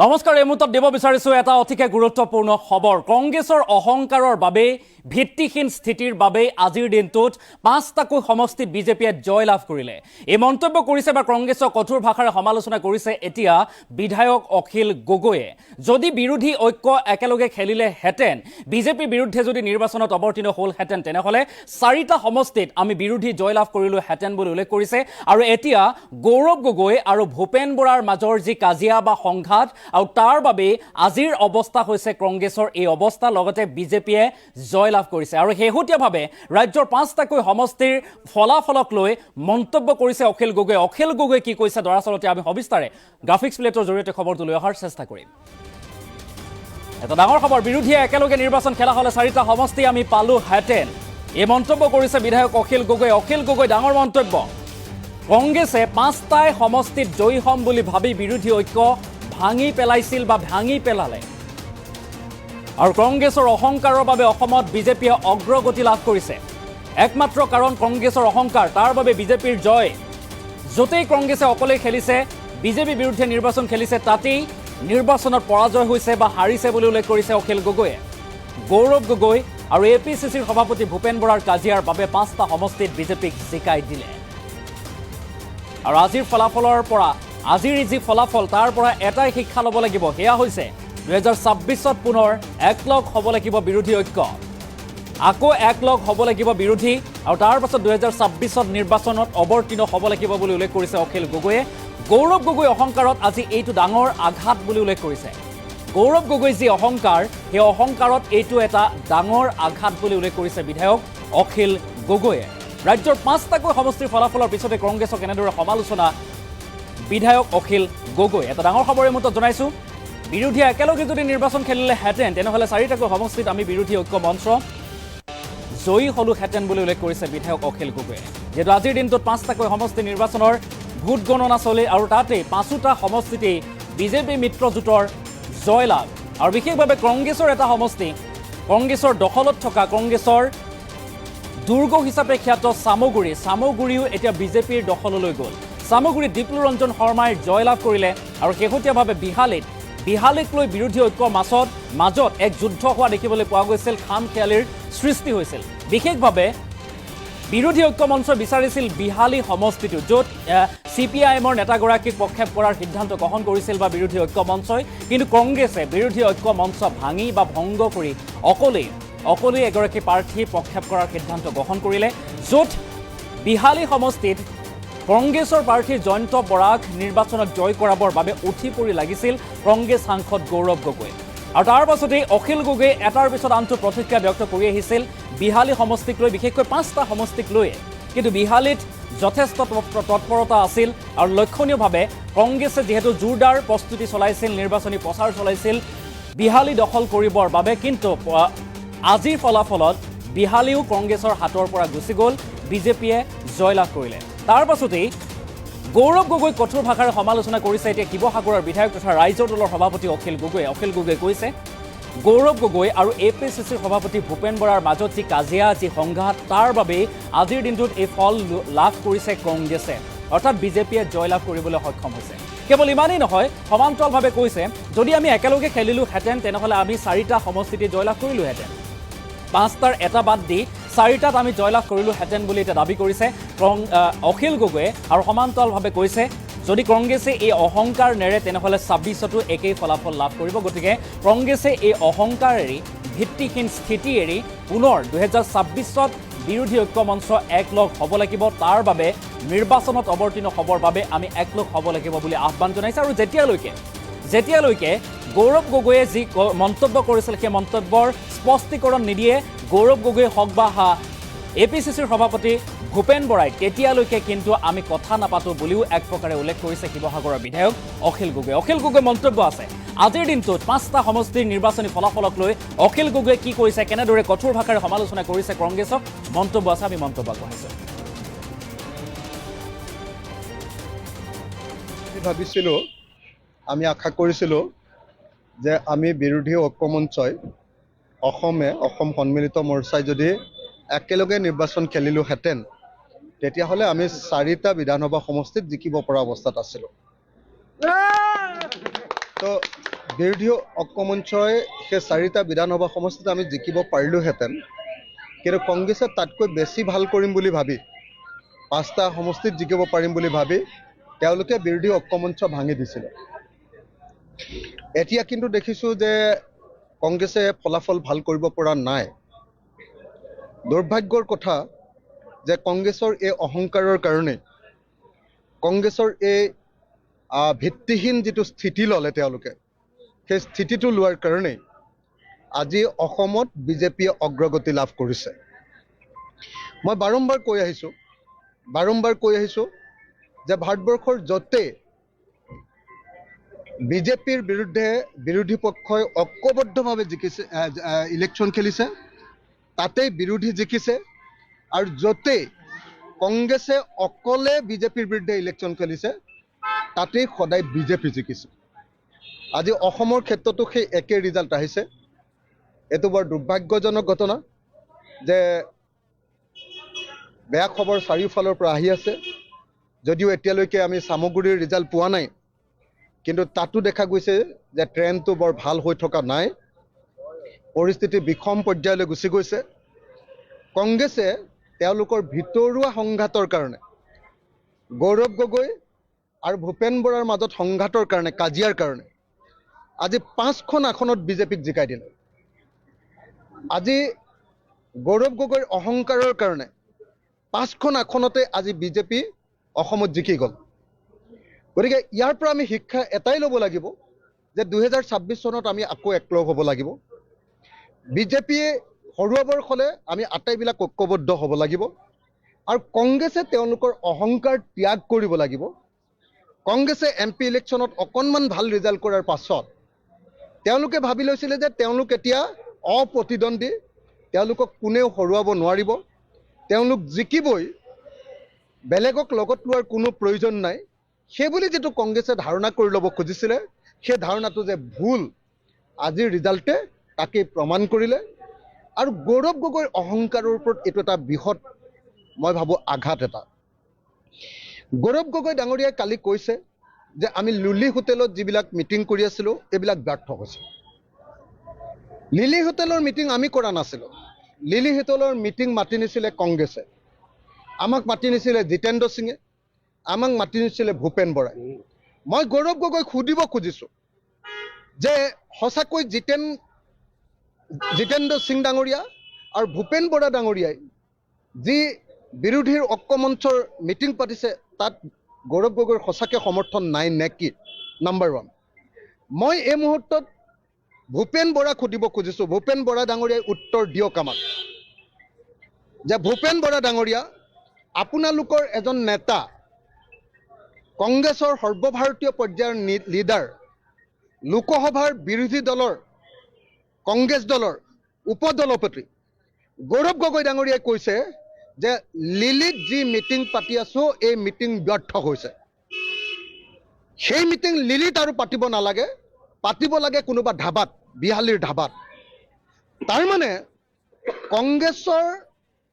নমস্কাৰ এই মুহূৰ্তত দিব বিচাৰিছো এটা অতিকে গুৰুত্বপূৰ্ণ খবৰ কংগ্ৰেছৰ অহংকাৰৰ বাবে ভিত্তিহীন স্থিতিৰ বাবে আজিৰ দিনটোত পাঁচটাকৈ সমষ্টিত বিজেপিয়ে জয় লাভ কৰিলে এই মন্তব্য কৰিছে বা কংগ্ৰেছৰ কঠোৰ ভাষাৰে সমালোচনা কৰিছে এতিয়া বিধায়ক অখিল গগৈয়ে যদি বিৰোধী ঐক্য একেলগে খেলিলে হেতেন বিজেপি বিৰুদ্ধে যদি নিৰ্বাচনত অৱতীৰ্ণ হ'ল হেতেন তেনেহলে চাৰিটা সমষ্টিত আমি বিৰোধী জয় লাভ কৰিলো হেতেন বুলি উল্লেখ কৰিছে আৰু এতিয়া গৌৰৱ গগৈ আৰু ভূপেন বৰাৰ মাজৰ যি কাজিয়া বা সংঘাত আৰু তাৰ বাবে আজিৰ অৱস্থা হৈছে কংগ্ৰেছৰ এই অৱস্থা লগতে বিজেপিয়ে জয় লাভ কৰিছে আৰু হেহুতীয়াভাৱে ৰাজ্যৰ পাঁচটাকৈ সমষ্টিৰ ফলাফলক লৈ মন্তব্য কৰিছে অখিল গগৈ কি কৈছে দৰাচলতে আমি সবিস্তাৰে গ্ৰাফিক্স প্লেটৰ জৰিয়তে খবৰটো লৈ অহাৰ চেষ্টা কৰিম এটা ডাঙৰ খবৰ বিৰোধীয়ে একেলগে নিৰ্বাচন খেলা হলে চাৰিটা সমষ্টি আমি পালো হেতেন এই মন্তব্য কৰিছে বিধায়ক অখিল গগৈ ডাঙৰ মন্তব্য কংগ্ৰেছে পাঁচটাই সমষ্টিত জয়ী হম বুলি ভাবি বিৰোধী ঐক্য ভাঙি পেলাইছিল বা ভাঙি পেলালে আৰু কংগ্ৰেছৰ অহংকাৰৰ বাবে অসমত বিজেপিয়ে অগ্ৰগতি লাভ কৰিছে একমাত্ৰ কাৰণ কংগ্ৰেছৰ অহংকাৰ তাৰ বাবে বিজেপিৰ জয় যতেই কংগ্ৰেছে অকলে খেলিছে বিজেপি বিৰুদ্ধে নিৰ্বাচন খেলিছে তাতেই নিৰ্বাচনত পৰাজয় হৈছে বা হাৰিছে বুলি উল্লেখ কৰিছে অখিল গগৈয়ে গৌৰৱ গগৈ আৰু এপিচিচিৰ সভাপতি ভূপেন বৰাৰ কাজিয়াৰ বাবে পাঁচটা সমষ্টিত বিজেপিক জিকাই দিলে আৰু আজিৰ ফলাফলৰ পৰা আজিৰ যি ফলাফল তাৰ পৰা এটাই শিক্ষা ল'ব লাগিব সেয়া হৈছে 2026ত পুনৰ একলগ হ'ব লাগিব বিৰোধী ঐক্য আকৌ একলগ হ'ব লাগিব বিৰোধী আৰু তাৰ পাছত 2026ত নিৰ্বাচনত অৱতীৰ্ণ হ'ব লাগিব বুলি উল্লেখ কৰিছে অখিল গগৈয়ে গৌৰৱ গগৈ অহংকাৰত আজি এইটো ডাঙৰ আঘাত বুলি উল্লেখ কৰিছে গৌৰৱ গগৈ যি অহংকাৰ সেই অহংকাৰত এইটো এটা ডাঙৰ আঘাত বুলি উল্লেখ কৰিছে বিধায়ক অখিল গগৈয়ে ৰাজ্যৰ পাঁচটাকৈ সমষ্টিৰ ফলাফলৰ পিছতে কংগ্ৰেছক এনেদৰে সমালোচনা বিধায়ক অখিল গগৈ এটা ডাঙৰ খবৰ এই মুহূৰ্তত জনাইছো বিৰোধীয়ে একেলগে যদি নিৰ্বাচন খেলিলে হেতেন তেনেহলে চাৰিটাকৈ সমষ্টিত আমি বিৰোধী ঐক্য মঞ্চ জয়ী হলো হেতেন বুলি উল্লেখ কৰিছে বিধায়ক অখিল গগৈয়ে যেহেতু আজিৰ দিনটোত পাঁচটাকৈ সমষ্টি নিৰ্বাচনৰ ভোট গণনা চলে আৰু তাতে পাঁচোটা সমষ্টিতেই বিজেপি মিত্ৰজোঁটৰ জয় লাভ আৰু বিশেষভাৱে কংগ্ৰেছৰ এটা সমষ্টি কংগ্ৰেছৰ দখলত থকা কংগ্ৰেছৰ দুৰ্গ হিচাপে খ্যাত চামগুৰিও এতিয়া বিজেপিৰ দখললৈ গ'ল চামগুৰিত দীপলু ৰঞ্জন শৰ্মাই জয় লাভ কৰিলে আৰু শেহতীয়াভাৱে বিহালীক লৈ বিৰোধী ঐক্যৰ মাজত এক যুদ্ধ হোৱা দেখিবলৈ পোৱা গৈছিল খাম খেয়ালিৰ সৃষ্টি হৈছিল বিশেষভাৱে বিৰোধী ঐক্য মঞ্চ বিচাৰিছিল বিহালী সমষ্টিটো য'ত CPIMৰ নেতাগৰাকীক প্ৰক্ষেপ কৰাৰ সিদ্ধান্ত গ্ৰহণ কৰিছিল বা বিৰোধী ঐক্য মঞ্চই কিন্তু কংগ্ৰেছে বিৰোধী ঐক্য মঞ্চ ভাঙি বা ভংগ কৰি অকলেই এগৰাকী প্ৰাৰ্থী প্ৰক্ষেপ কৰাৰ সিদ্ধান্ত গ্ৰহণ কৰিলে য'ত বিহালী সমষ্টিত কংগ্ৰেছৰ প্ৰাৰ্থী জয়ন্ত বৰাক নিৰ্বাচনত জয় কৰাবৰ বাবে উঠি পৰি লাগিছিল কংগ্ৰেছ সাংসদ গৌৰৱ গগৈ আৰু তাৰ পাছতেই অখিল গগৈয়ে এটাৰ পিছত আনটো প্ৰতিক্ৰিয়া ব্যক্ত কৰি আহিছিল বিহালী সমষ্টিক লৈ বিশেষকৈ পাঁচটা সমষ্টিক লৈয়ে কিন্তু বিহালীত যথেষ্ট তৎপৰতা আছিল আৰু লক্ষণীয়ভাৱে কংগ্ৰেছে যিহেতু জোৰদাৰ প্ৰস্তুতি চলাইছিল নিৰ্বাচনী প্ৰচাৰ চলাইছিল বিহালী দখল কৰিবৰ বাবে কিন্তু আজিৰ ফলাফলত বিহালীও কংগ্ৰেছৰ হাতৰ পৰা গুচি গ'ল বিজেপিয়ে জয় লাভ কৰিলে তাৰ পাছতেই গৌৰৱ গগৈ কঠোৰ ভাষাৰে সমালোচনা কৰিছে এতিয়া শিৱসাগৰৰ বিধায়ক তথা ৰাইজৰ দলৰ সভাপতি অখিল গগৈয়ে কৈছে গৌৰৱ গগৈ আৰু APCCৰ সভাপতি ভূপেন বৰাৰ মাজত যি কাজিয়া যি সংঘাত তাৰ বাবে আজিৰ দিনটোত এই ফল লাভ কৰিছে কংগ্ৰেছে অৰ্থাৎ বিজেপিয়ে জয় লাভ কৰিবলৈ সক্ষম হৈছে কেৱল ইমানেই নহয় সমান্তৰালভাৱে কৈছে যদি আমি একেলগে খেলিলো হেতেন তেনেহলে আমি চাৰিটা সমষ্টিতে জয় লাভ কৰিলো হেতেন পাঁচটাৰ এটা বাদ দি চাৰিটাত আমি জয় লাভ কৰিলো হেতেন বুলি এটা দাবী কৰিছে অখিল গগৈয়ে আৰু সমান্তৰালভাৱে কৈছে যদি কংগ্ৰেছে এই অহংকাৰ নেৰে তেনেহলে 26তো একেই ফলাফল লাভ কৰিব গতিকে কংগ্ৰেছে এই অহংকাৰ এৰি ভিত্তিহীন স্থিতি এৰি পুনৰ 2026ত বিৰোধী ঐক্য মঞ্চ একলগ হ'ব লাগিব তাৰ বাবে নিৰ্বাচনত অৱতীৰ্ণ হ'বৰ বাবে আমি একলগ হ'ব লাগিব বুলি আহ্বান জনাইছে আৰু যেতিয়ালৈকে গৌৰৱ গগৈয়ে যি মন্তব্য কৰিছিল সেই মন্তব্যৰ স্পষ্টীকৰণ নিদিয়ে গৌৰৱ গগৈ হওক বা APCCৰ সভাপতি ভূপেন বৰাই তেতিয়ালৈকে কিন্তু আমি কথা নাপাতো বুলিও এক প্ৰকাৰে উল্লেখ কৰিছে শিৱসাগৰৰ বিধায়ক অখিল গগৈ মন্তব্য আছে আজিৰ দিনটোত পাঁচটা সমষ্টিৰ নিৰ্বাচনী ফলাফলক লৈ অখিল গগৈয়ে কি কৰিছে কেনেদৰে কঠোৰ ভাষাৰে সমালোচনা কৰিছে কংগ্ৰেছক মন্তব্য আছে আমি মন্তব্য আগবঢ়াইছো ভাবিছিলোঁ আমি আশা কৰিছিলোঁ যে আমি বিৰোধী ঐক্য মঞ্চই অসম সন্মিলিত মৰ্চাই যদি একেলগে নিৰ্বাচন খেলিলো হেতেন তেতিয়াহ'লে আমি চাৰিটা বিধানসভা সমষ্টিত জিকিব পৰা অৱস্থাত আছিলোঁ তো বিৰোধী ঐক্যমঞ্চই সেই 4টা বিধানসভা সমষ্টিত আমি জিকিব পাৰিলোহেঁতেন, কিন্তু কংগ্ৰেছে তাতকৈ বেছি ভাল কৰিম বুলি ভাবি 5টা সমষ্টিত জিকিব পাৰিম বুলি ভাবি তেওঁলোকে বিৰোধী ঐক্যমঞ্চ ভাঙি দিছিলে। এতিয়া কিন্তু দেখিছোঁ যে কংগ্ৰেছে ফলাফল ভাল কৰিব পৰা নাই। দুৰ্ভাগ্যৰ কথা যে কংগ্ৰেছৰ এই অহংকাৰৰ কাৰণে, কংগ্ৰেছৰ এই ভিত্তিহীন যিটো স্থিতি ল'লে তেওঁলোকে, সেই স্থিতিটো লোৱাৰ কাৰণে আজি অসমত বিজেপিয়ে অগ্ৰগতি লাভ কৰিছে। মই বাৰম্বাৰ কৈ আহিছোঁ যে ভাৰতবৰ্ষৰ য'তে বিজেপিৰ বিৰুদ্ধে বিৰোধী পক্ষই ঐক্যবদ্ধভাৱে জিকিছে, ইলেকশ্যন খেলিছে, তাতেই বিৰোধী জিকিছে, আৰু য'তে কংগ্ৰেছে অকলে বিজেপিৰ বিৰুদ্ধে ইলেকশ্যন খেলিছে তাতেই সদায় বিজেপি জিকিছে। আজি অসমৰ ক্ষেত্ৰতো সেই একে ৰিজাল্ট আহিছে। এইটো বৰ দুৰ্ভাগ্যজনক ঘটনা যে বেয়া খবৰ চাৰিওফালৰ পৰা আহি আছে। যদিও এতিয়ালৈকে আমি চামগুৰিৰ ৰিজাল্ট পোৱা নাই, কিন্তু তাতো দেখা গৈছে যে ট্ৰেণ্ডটো বৰ ভাল হৈ থকা নাই, পৰিস্থিতি বিষম পৰ্যায়লৈ গুচি গৈছে। কংগ্ৰেছে তেওঁলোকৰ ভিতৰুৱা সংঘাতৰ কাৰণে, গৌৰৱ গগৈ আৰু ভূপেন বৰাৰ মাজত সংঘাতৰ কাৰণে, কাজিয়াৰ কাৰণে আজি 5খন আসনত বিজেপিক জিকাই দিলে। আজি গৌৰৱ গগৈৰ অহংকাৰৰ কাৰণে 5খন আসনতে আজি বিজেপি অসমত জিকি গ'ল। গতিকে ইয়াৰ পৰা আমি শিক্ষা এটাই ল'ব লাগিব যে 2026 চনত আমি আকৌ একলগ হ'ব লাগিব। বিজেপিয়ে হৰুৱাবৰ হ'লে আমি আটাইবিলাক ঐক্যবদ্ধ হ'ব লাগিব, আৰু কংগ্ৰেছে তেওঁলোকৰ অহংকাৰ ত্যাগ কৰিব লাগিব। কংগ্ৰেছে MP ইলেকশ্যনত অকণমান ভাল ৰিজাল্ট কৰাৰ পাছত তেওঁলোকে ভাবি লৈছিলে যে তেওঁলোক এতিয়া অপ্ৰতিদ্বন্দ্বী, তেওঁলোকক কোনেও হৰুৱাব নোৱাৰিব, তেওঁলোক জিকিবই, বেলেগক লগত লোৱাৰ কোনো প্ৰয়োজন নাই। সেইবুলি যিটো কংগ্ৰেছে ধাৰণা কৰি ল'ব খুজিছিলে, সেই ধাৰণাটো যে ভুল, আজিৰ ৰিজাল্টে তাকেই প্ৰমাণ কৰিলে। আৰু গৌৰৱ গগৈৰ অহংকাৰৰ ওপৰত এইটো এটা বৃহৎ, মই ভাবোঁ, আঘাত এটা। গৌৰৱ গগৈ ডাঙৰীয়াই কালি কৈছে যে আমি লুলি হোটেলত যিবিলাক মিটিং কৰি আছিলোঁ এইবিলাক ব্যৰ্থ হৈছে। লিলি হোটেলৰ মিটিং আমি কৰা নাছিলোঁ। লিলি হোটেলৰ মিটিং মাতি নিছিলে কংগ্ৰেছে, আমাক মাতি নিছিলে জিতেন্দ্ৰ সিঙে, আমাক মাতি নিছিলে ভূপেন বৰাই। মই গৌৰৱ গগৈক সুধিব খুজিছোঁ যে সঁচাকৈ জিতেন্দ্ৰ সিং ডাঙৰীয়া আৰু ভূপেন বৰা ডাঙৰীয়াই যি বিৰোধীৰ ঐক্যমঞ্চৰ মিটিং পাতিছে তাত গৌৰৱ গগৈৰ সঁচাকৈ সমৰ্থন নাই নেকি? নাম্বাৰ 1। মই এই মুহূৰ্তত ভূপেন বৰাক সুধিব খুজিছোঁ, ভূপেন বৰা ডাঙৰীয়াই উত্তৰ দিয়ক আমাক, যে ভূপেন বৰা ডাঙৰীয়া, আপোনালোকৰ এজন নেতা, কংগ্ৰেছৰ সৰ্বভাৰতীয় পৰ্যায়ৰ লিডাৰ, লোকসভাৰ বিৰোধী দলৰ কংগ্ৰেছ দলৰ উপদলপতি গৌৰৱ গগৈ ডাঙৰীয়াই কৈছে যে লিলিত যি মিটিং পাতি আছোঁ এই মিটিং ব্যৰ্থ হৈছে। সেই মিটিং লিলিত আৰু পাতিব নালাগে, পাতিব লাগে কোনোবা ধাবাত, বিহালীৰ ধাবাত। তাৰমানে কংগ্ৰেছৰ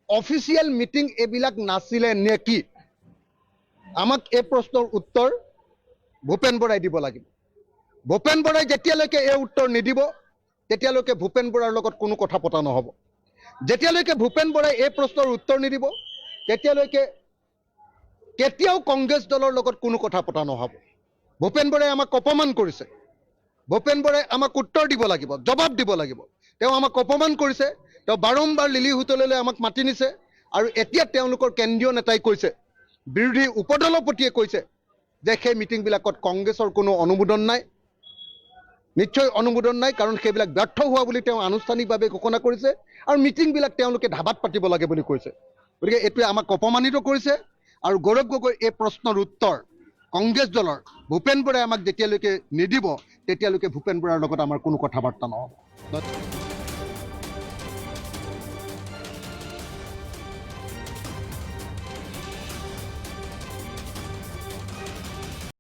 অফিচিয়েল মিটিং এইবিলাক নাছিলে নেকি? আমাক এই প্ৰশ্নৰ উত্তৰ ভূপেন বৰাই দিব লাগিব। ভূপেন বৰাই যেতিয়ালৈকে এই উত্তৰ নিদিব তেতিয়ালৈকে ভূপেন বৰাৰ লগত কোনো কথা পতা নহ'ব। যেতিয়ালৈকে ভূপেন বৰাই এই প্ৰশ্নৰ উত্তৰ নিদিব তেতিয়ালৈকে কেতিয়াও কংগ্ৰেছ দলৰ লগত কোনো কথা পতা নহ'ব। ভূপেন বৰাই আমাক অপমান কৰিছে, ভূপেন বৰাই আমাক উত্তৰ দিব লাগিব, জবাব দিব লাগিব। তেওঁ আমাক অপমান কৰিছে, তেওঁ বাৰম্বাৰ লিলি হোটেললৈ আমাক মাতি নিছে, আৰু এতিয়া তেওঁলোকৰ কেন্দ্ৰীয় নেতাই কৈছে, বিৰোধী উপদলপতিয়ে কৈছে যে সেই মিটিংবিলাকত কংগ্ৰেছৰ কোনো অনুমোদন নাই। নিশ্চয় অনুমোদন নাই, কাৰণ সেইবিলাক ব্যৰ্থ হোৱা বুলি তেওঁ আনুষ্ঠানিকভাৱে ঘোষণা কৰিছে, আৰু মিটিংবিলাক তেওঁলোকে ধাবাত পাতিব লাগে বুলি কৈছে। গতিকে এইটোৱে আমাক অপমানিত কৰিছে। আৰু গৌৰৱ গগৈৰ এই প্ৰশ্নৰ উত্তৰ কংগ্ৰেছ দলৰ ভূপেন বৰাই আমাক যেতিয়ালৈকে নিদিব তেতিয়ালৈকে ভূপেন বৰাৰ লগত আমাৰ কোনো কথা বাৰ্তা নহ'ব।